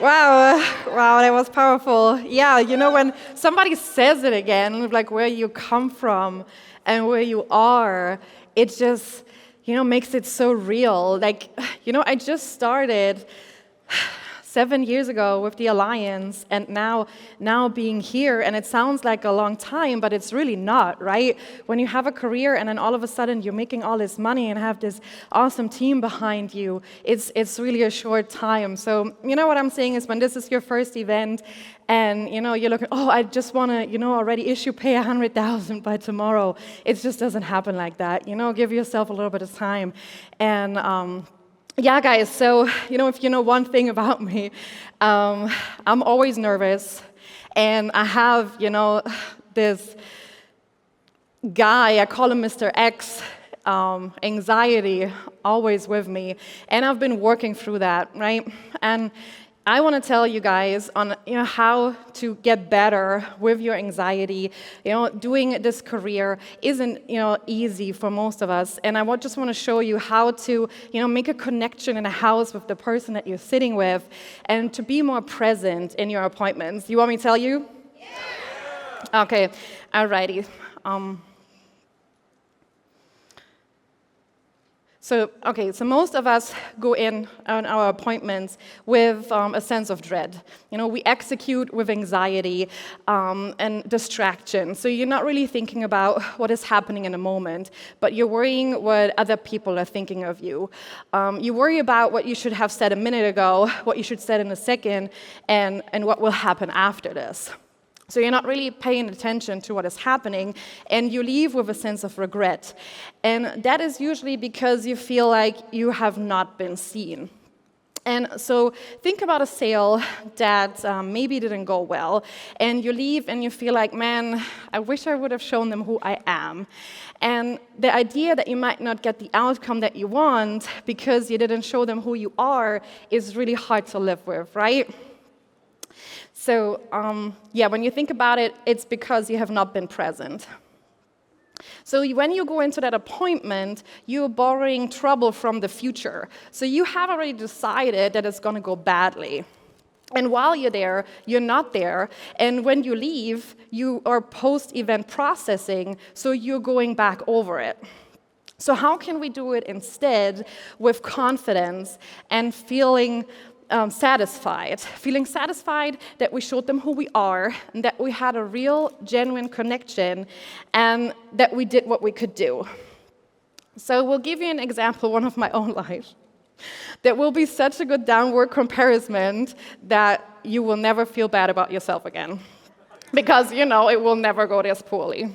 Wow, that was powerful. Yeah, when somebody says it again, like where you come from and where you are, it just, makes it so real. Like, I just started 7 years ago with the Alliance, and now being here, and it sounds like a long time, but it's really not, right? When you have a career and then all of a sudden you're making all this money and have this awesome team behind you, it's really a short time. So, what I'm saying is when this is your first event and, you're looking, I just want to, already pay 100,000 by tomorrow. It just doesn't happen like that. Give yourself a little bit of time. And, yeah, guys, so, if you know one thing about me, I'm always nervous, and I have, this guy, I call him Mr. X, anxiety, always with me, and I've been working through that, right? And I want to tell you guys on how to get better with your anxiety. Doing this career isn't easy for most of us, and I just want to show you how to make a connection in a house with the person that you're sitting with, and to be more present in your appointments. You want me to tell you? Yeah. Okay, alrighty. So most of us go in on our appointments with a sense of dread. We execute with anxiety and distraction. So you're not really thinking about what is happening in the moment, but you're worrying what other people are thinking of you. You worry about what you should have said a minute ago, what you should said in a second, and what will happen after this. So you're not really paying attention to what is happening, and you leave with a sense of regret. And that is usually because you feel like you have not been seen. And so think about a sale that maybe didn't go well, and you leave and you feel like, man, I wish I would have shown them who I am. And the idea that you might not get the outcome that you want because you didn't show them who you are is really hard to live with, right? So, when you think about it, it's because you have not been present. So when you go into that appointment, you're borrowing trouble from the future. So you have already decided that it's going to go badly. And while you're there, you're not there. And when you leave, you are post-event processing, so you're going back over it. So how can we do it instead with confidence and feeling satisfied that we showed them who we are, and that we had a real, genuine connection, and that we did what we could do. So we'll give you an example, one of my own life, that will be such a good downward comparison that you will never feel bad about yourself again. Because, it will never go this poorly.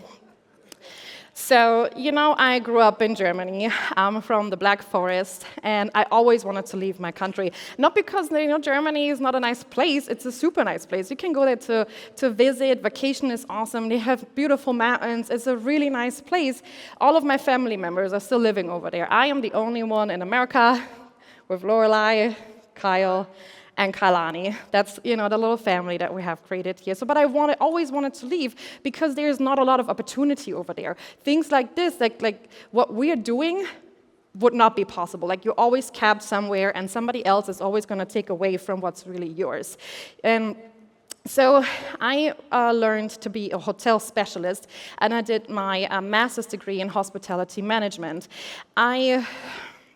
So, I grew up in Germany. I'm from the Black Forest, and I always wanted to leave my country. Not because, Germany is not a nice place. It's a super nice place. You can go there to visit. Vacation is awesome. They have beautiful mountains. It's a really nice place. All of my family members are still living over there. I am the only one in America with Lorelai, Kyle, and Kailani. That's, the little family that we have created here. So, but I always wanted to leave because there's not a lot of opportunity over there. Things like this, like what we're doing, would not be possible. Like, you're always capped somewhere, and somebody else is always going to take away from what's really yours. And so I learned to be a hotel specialist, and I did my master's degree in hospitality management. I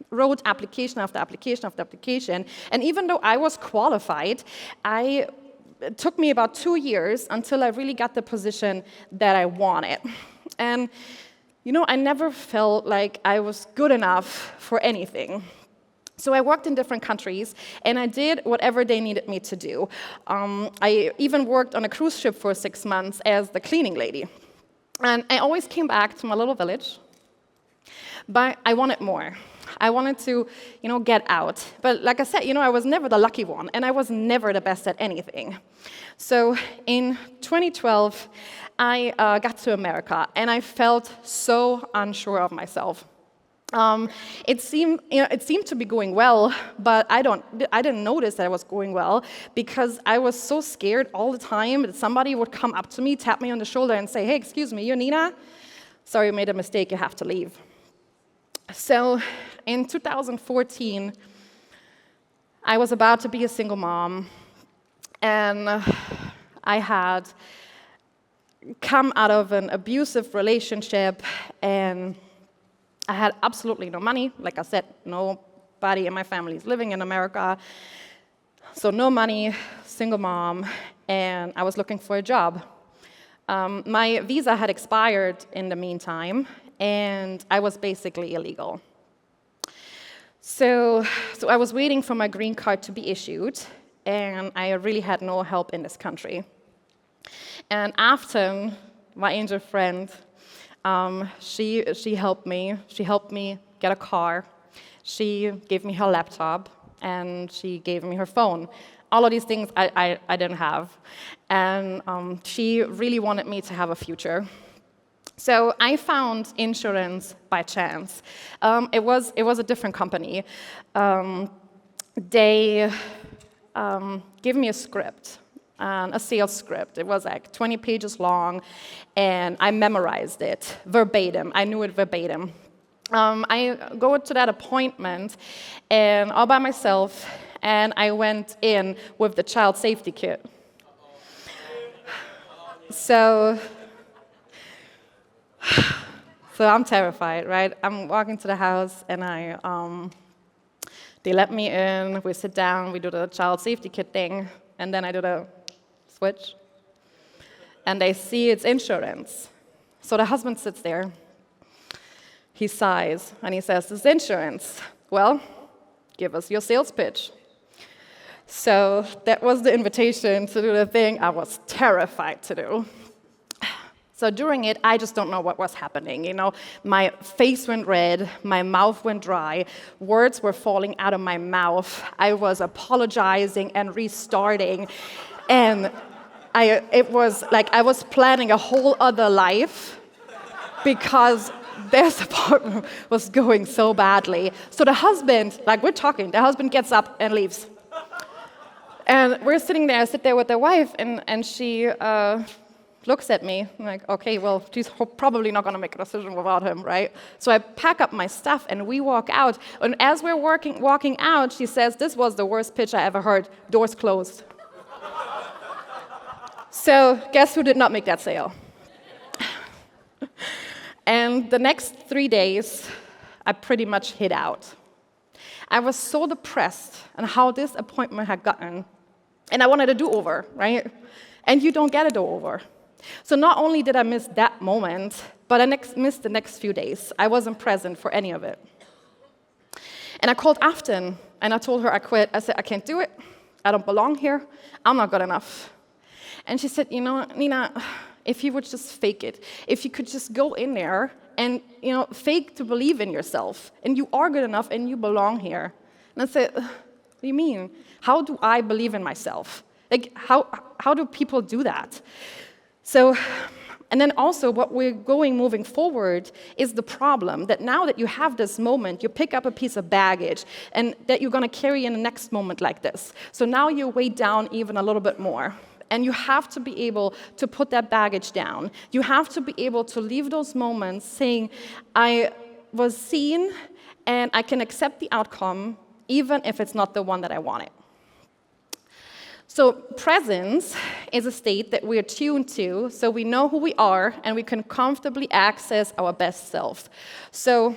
wrote application after application after application, and even though I was qualified, it took me about 2 years until I really got the position that I wanted. And, I never felt like I was good enough for anything. So I worked in different countries, and I did whatever they needed me to do. I even worked on a cruise ship for 6 months as the cleaning lady. And I always came back to my little village, but I wanted more. I wanted to, get out. But like I said, I was never the lucky one, and I was never the best at anything. So in 2012, I got to America, and I felt so unsure of myself. It seemed to be going well, but I didn't notice that it was going well because I was so scared all the time that somebody would come up to me, tap me on the shoulder, and say, "Hey, excuse me, you're Nina? Sorry, you made a mistake, you have to leave." So in 2014, I was about to be a single mom, And I had come out of an abusive relationship, and I had absolutely no money. Like I said, nobody in my family is living in America. So no money, single mom, and I was looking for a job. My visa had expired in the meantime, and I was basically illegal. So I was waiting for my green card to be issued, and I really had no help in this country. And after my angel friend, she helped me. She helped me get a car. She gave me her laptop, and she gave me her phone. All of these things I didn't have. And she really wanted me to have a future. So I found insurance by chance. It was a different company. They gave me a script, a sales script. It was like 20 pages long, and I memorized it verbatim. I knew it verbatim. I go to that appointment, and all by myself, and I went in with the child safety kit. So I'm terrified, right? I'm walking to the house, and they let me in. We sit down, we do the child safety kit thing, and then I do the switch. And they see it's insurance. So the husband sits there. He sighs, and he says, "This is insurance. Well, give us your sales pitch." So that was the invitation to do the thing I was terrified to do. So during it, I just don't know what was happening. My face went red, my mouth went dry, words were falling out of my mouth. I was apologizing and restarting, and it was like I was planning a whole other life because this apartment was going so badly. So the husband, we're talking, the husband gets up and leaves. And we're sitting there, I sit there with the wife, and she looks at me, I'm like, okay, well, she's probably not gonna make a decision without him, right? So I pack up my stuff and we walk out. And as we're walking out, she says, "This was the worst pitch I ever heard. Doors closed." So guess who did not make that sale? And the next 3 days, I pretty much hid out. I was so depressed on how this appointment had gotten, and I wanted a do-over, right? And you don't get a do-over. So not only did I miss that moment, but I missed the next few days. I wasn't present for any of it. And I called Afton, and I told her I quit. I said, "I can't do it. I don't belong here. I'm not good enough." And she said, "Nina, if you would just fake it, if you could just go in there and, fake to believe in yourself, and you are good enough and you belong here." And I said, "What do you mean? How do I believe in myself? How do people do that?" So, and then also what we're moving forward is the problem that now that you have this moment, you pick up a piece of baggage and that you're gonna carry in the next moment like this. So now you're weighed down even a little bit more. And you have to be able to put that baggage down. You have to be able to leave those moments saying, "I was seen and I can accept the outcome even if it's not the one that I wanted." So presence is a state that we're tuned to, so we know who we are, and we can comfortably access our best self. So,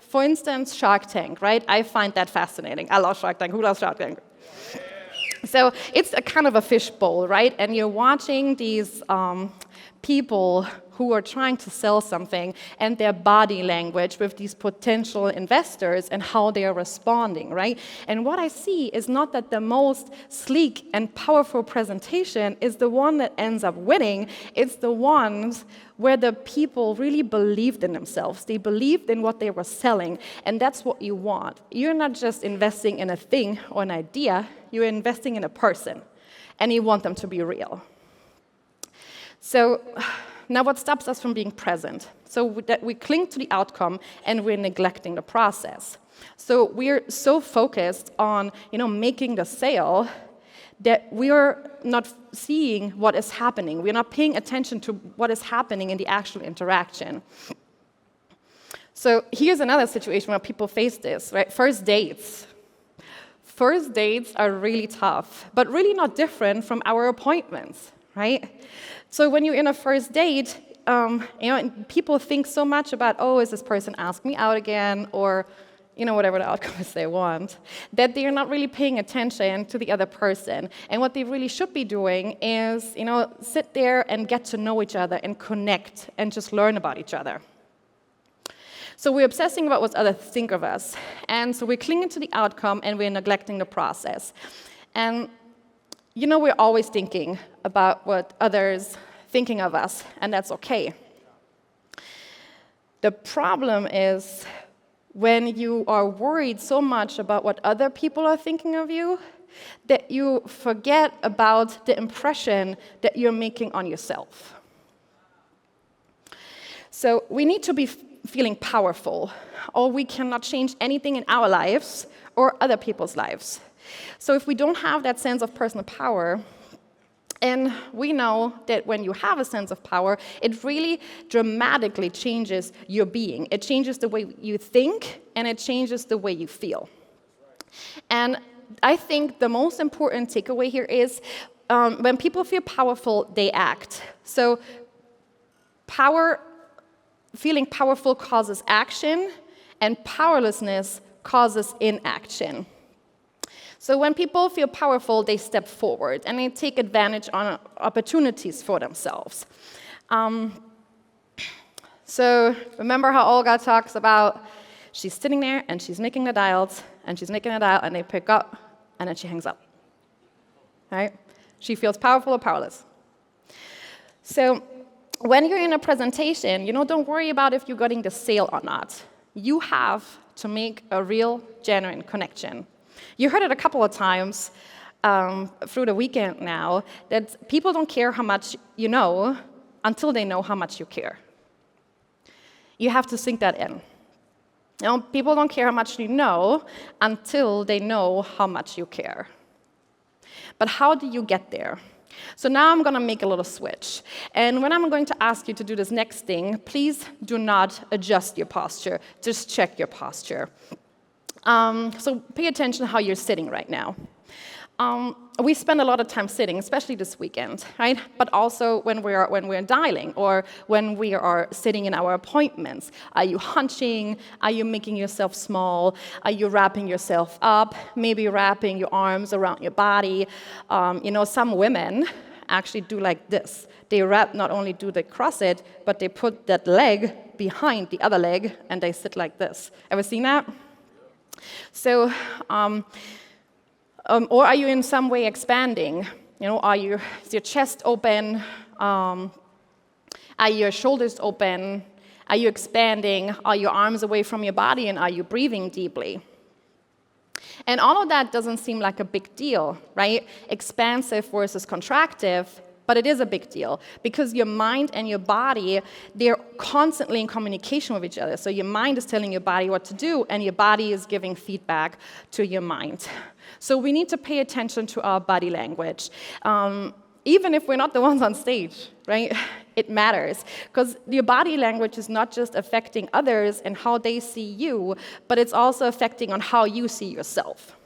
for instance, Shark Tank, right? I find that fascinating. I love Shark Tank. Who loves Shark Tank? So it's a kind of a fishbowl, right? And you're watching these people who are trying to sell something and their body language with these potential investors and how they are responding, right? And what I see is not that the most sleek and powerful presentation is the one that ends up winning. It's the ones where the people really believed in themselves. They believed in what they were selling, and that's what you want. You're not just investing in a thing or an idea, you're investing in a person, and you want them to be real. So now what stops us from being present? So that we cling to the outcome and we're neglecting the process. So we're so focused on, making the sale that we're not seeing what is happening. We're not paying attention to what is happening in the actual interaction. So here's another situation where people face this, right? First dates. First dates are really tough, but really not different from our appointments, right? So when you're in a first date, and people think so much about, oh, is this person asking me out again, or whatever the outcome is they want, that they are not really paying attention to the other person. And what they really should be doing is, sit there and get to know each other and connect and just learn about each other. So we're obsessing about what others think of us. And so we're clinging to the outcome and we're neglecting the process. And, we're always thinking about what others thinking of us, and that's okay. The problem is when you are worried so much about what other people are thinking of you that you forget about the impression that you're making on yourself. So we need to be feeling powerful, or we cannot change anything in our lives or other people's lives. So if we don't have that sense of personal power, and we know that when you have a sense of power, it really dramatically changes your being. It changes the way you think, and it changes the way you feel. And I think the most important takeaway here is when people feel powerful, they act. So feeling powerful causes action, and powerlessness causes inaction. So when people feel powerful, they step forward, and they take advantage on opportunities for themselves. So remember how Olga talks about she's sitting there, and she's making the dials, and she's making a dial, and they pick up, and then she hangs up. Right? She feels powerful or powerless. So when you're in a presentation, don't worry about if you're getting the sale or not. You have to make a real, genuine connection. You heard it a couple of times through the weekend now, that people don't care how much you know until they know how much you care. You have to sink that in. People don't care how much you know until they know how much you care. But how do you get there? So now I'm going to make a little switch. And when I'm going to ask you to do this next thing, please do not adjust your posture. Just check your posture. So pay attention to how you're sitting right now. We spend a lot of time sitting, especially this weekend, right? But also when we're dialing or when we are sitting in our appointments. Are you hunching? Are you making yourself small? Are you wrapping yourself up? Maybe wrapping your arms around your body. Some women actually do like this. They not only do they cross it, but they put that leg behind the other leg and they sit like this. Ever seen that? So, or are you in some way expanding? Is your chest open? Are your shoulders open? Are you expanding? Are your arms away from your body, and are you breathing deeply? And all of that doesn't seem like a big deal, right? Expansive versus contractive, but it is a big deal because your mind and your body, they're constantly in communication with each other. So your mind is telling your body what to do, and your body is giving feedback to your mind. So we need to pay attention to our body language. Even if we're not the ones on stage, right? It matters. Because your body language is not just affecting others and how they see you, but it's also affecting on how you see yourself.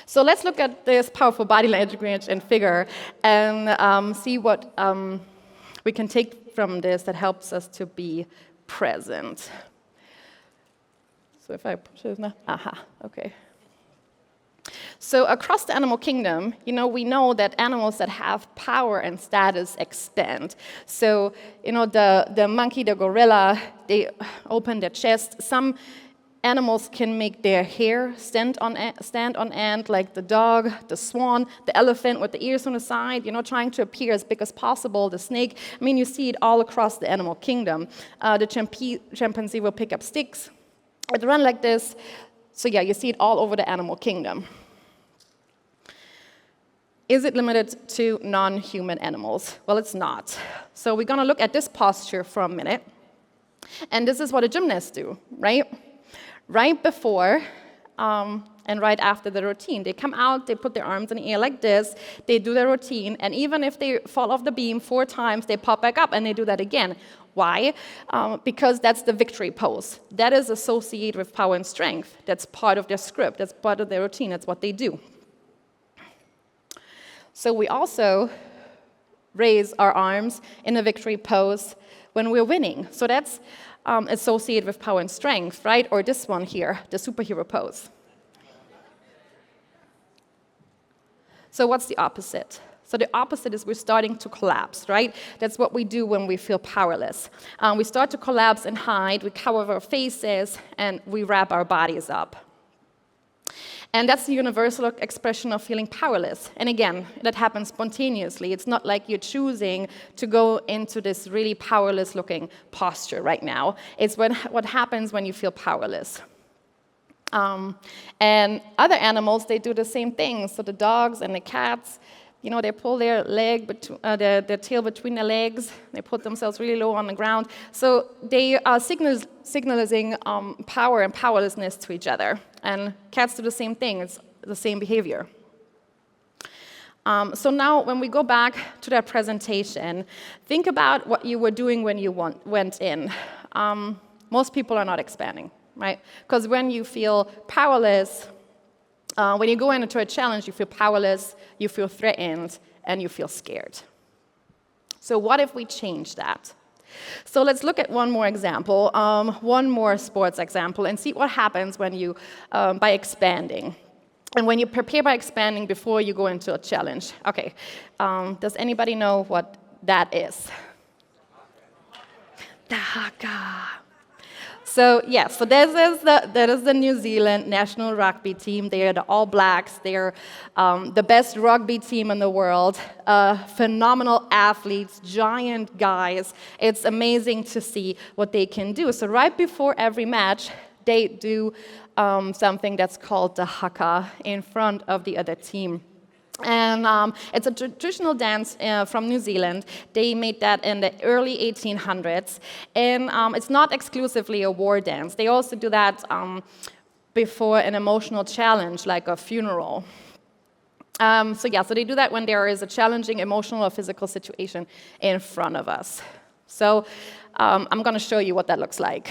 So let's look at this powerful body language and figure and see what we can take from this that helps us to be present. So if I push this now, okay. So across the animal kingdom, we know that animals that have power and status expand. So, the monkey, the gorilla, they open their chest. Some animals can make their hair stand on end, like the dog, the swan, the elephant with the ears on the side, trying to appear as big as possible, the snake. You see it all across the animal kingdom. The chimpanzee will pick up sticks and run like this. So yeah, you see it all over the animal kingdom. Is it limited to non-human animals? Well, it's not. So we're going to look at this posture for a minute. And this is what a gymnast do, right? Right before and right after the routine. They come out, they put their arms in the air like this, they do their routine, and even if they fall off the beam 4 times, they pop back up and they do that again. Why? Because that's the victory pose. That is associated with power and strength. That's part of their script. That's part of their routine. That's what they do. So we also raise our arms in a victory pose when we're winning. So that's associated with power and strength, right? Or this one here, the superhero pose. So what's the opposite? So the opposite is we're starting to collapse, right? That's what we do when we feel powerless. We start to collapse and hide, we cover our faces, and we wrap our bodies up. And that's the universal expression of feeling powerless. And again, that happens spontaneously. It's not like you're choosing to go into this really powerless-looking posture right now. It's what happens when you feel powerless. And other animals, they do the same thing. So the dogs and the cats, you know, they pull their their tail between their legs. They put themselves really low on the ground. So they are signaling power and powerlessness to each other. And cats do the same thing. It's the same behavior. So now, when we go back to that presentation, think about what you were doing when you went in. Most people are not expanding, right? Because when you feel powerless, when you go into a challenge, you feel powerless, you feel threatened, and you feel scared. So what if we change that? So let's look at one more example, one more sports example, and see what happens when you, by expanding. And when you prepare by expanding before you go into a challenge. Okay, does anybody know what that is? The Haka. So yes, so that is the New Zealand national rugby team. They are the All Blacks. They're the best rugby team in the world. Phenomenal athletes, giant guys. It's amazing to see what they can do. So right before every match, they do something that's called the Haka in front of the other team. And it's a traditional dance from New Zealand. They made that in the early 1800s. And it's not exclusively a war dance. They also do that before an emotional challenge, like a funeral. So they do that when there is a challenging emotional or physical situation in front of us. So I'm going to show you what that looks like.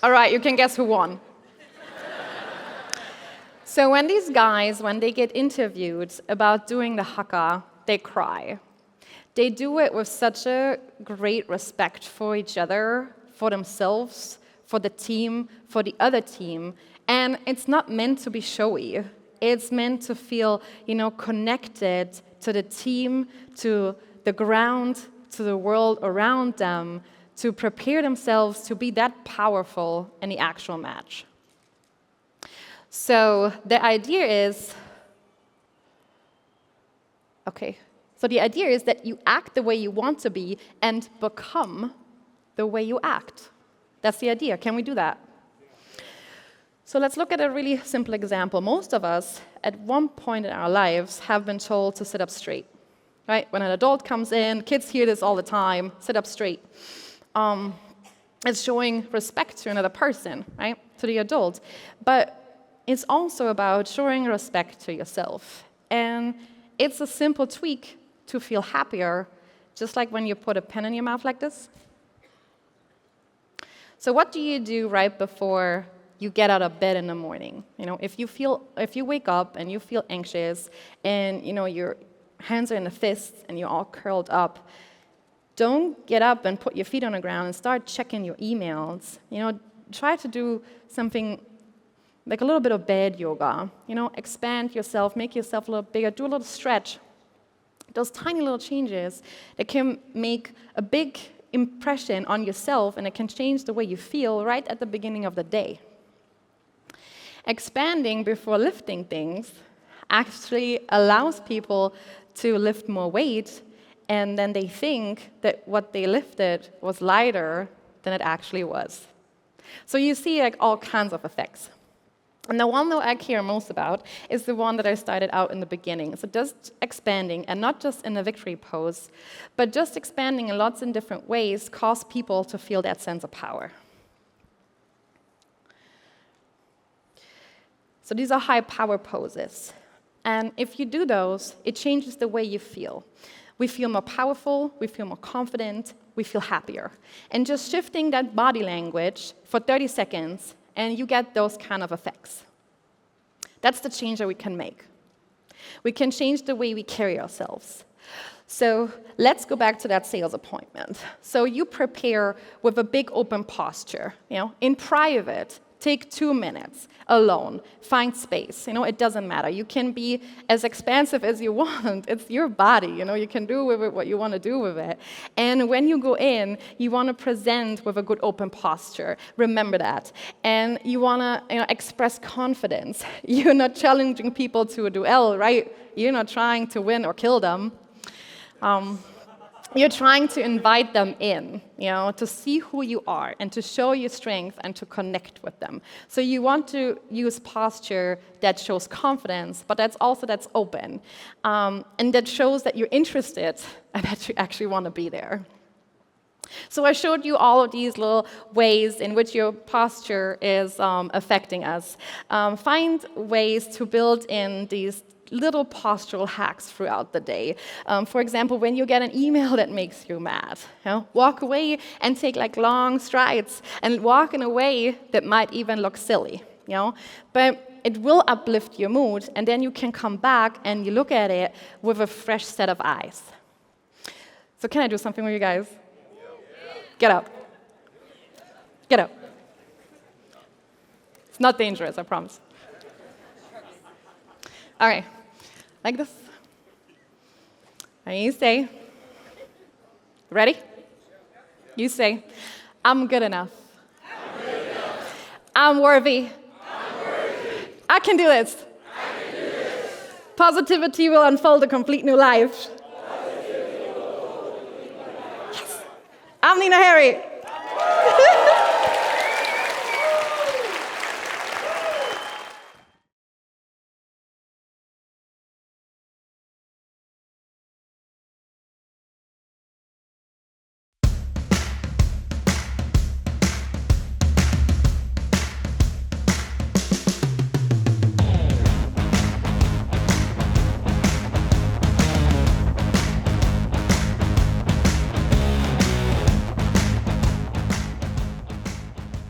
All right, you can guess who won. So when these guys, when they get interviewed about doing the Haka, they cry. They do it with such a great respect for each other, for themselves, for the team, for the other team. And it's not meant to be showy. It's meant to feel, connected to the team, to the ground, to the world around them, to prepare themselves to be that powerful in the actual match. So the idea is, that you act the way you want to be and become the way you act. That's the idea. Can we do that? So let's look at a really simple example. Most of us, at one point in our lives, have been told to sit up straight. Right? When an adult comes in, kids hear this all the time, sit up straight. It's showing respect to another person, right? To the adult. But it's also about showing respect to yourself. And it's a simple tweak to feel happier, just like when you put a pen in your mouth like this. So what do you do right before you get out of bed in the morning? If you wake up and you feel anxious and your hands are in the fists and you're all curled up, don't get up and put your feet on the ground and start checking your emails. Try to do something like a little bit of bed yoga. Expand yourself, make yourself a little bigger, do a little stretch. Those tiny little changes that can make a big impression on yourself, and it can change the way you feel right at the beginning of the day. Expanding before lifting things actually allows people to lift more weight, and then they think that what they lifted was lighter than it actually was. So you see all kinds of effects. And the one that I care most about is the one that I started out in the beginning. So just expanding, and not just in a victory pose, but just expanding in lots of different ways cause people to feel that sense of power. So these are high power poses. And if you do those, it changes the way you feel. We feel more powerful, we feel more confident, we feel happier. And just shifting that body language for 30 seconds, and you get those kind of effects. That's the change that we can make. We can change the way we carry ourselves. So let's go back to that sales appointment. So you prepare with a big open posture. In private, take 2 minutes alone. Find space. It doesn't matter. You can be as expansive as you want. It's your body. You can do with it what you want to do with it. And when you go in, you want to present with a good open posture. Remember that. And you want to express confidence. You're not challenging people to a duel, right? You're not trying to win or kill them. You're trying to invite them in, to see who you are and to show your strength and to connect with them. So you want to use posture that shows confidence, but that's open, and that shows that you're interested and that you actually want to be there. So I showed you all of these little ways in which your posture is affecting us. Find ways to build in these little postural hacks throughout the day. For example, when you get an email that makes you mad, walk away and take long strides and walk in a way that might even look silly. But it will uplift your mood, and then you can come back and you look at it with a fresh set of eyes. So can I do something with you guys? Get up. Get up. It's not dangerous, I promise. All right. Like this. And you say, ready? You say, I'm good enough. I'm worthy. I can do this. Positivity will unfold a complete new life. Yes. I'm Nina Harry.